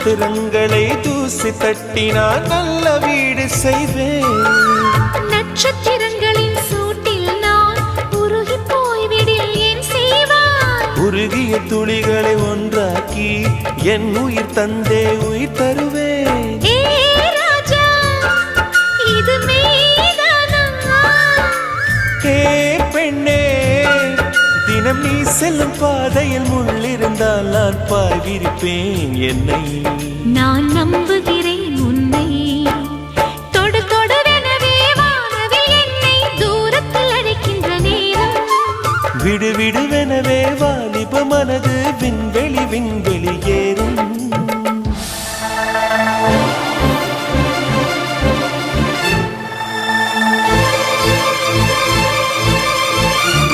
நட்சத்திரங்களை தூசி தட்டினால் நல்ல வீடு செய்வேன். நட்சத்திரங்களின் சூட்டில் நான் உருகி போய்விடில் ஏன் செய்வாய்? உருகிய துளிகளை ஒன்றாக்கி என் உயிர் தந்தே உயிர் தருவேன். ஏ ராஜா, இது மெய்தானா? ஏ பெண்ணே, தினம் நீ செல்லும் பாதையில் முள்ளிருந்தால் நான் பாய் விரிப்பேன். என்னை நான் நம்புகிறேன் உன்னை. தொடு தொடுவெனவே வானவில் என்னை தூரத்தில் அழைக்கின்ற நேரம். விடு விடுவெனவே வாலிப மனது விண்வெளி விண்வெளி ஏறும்.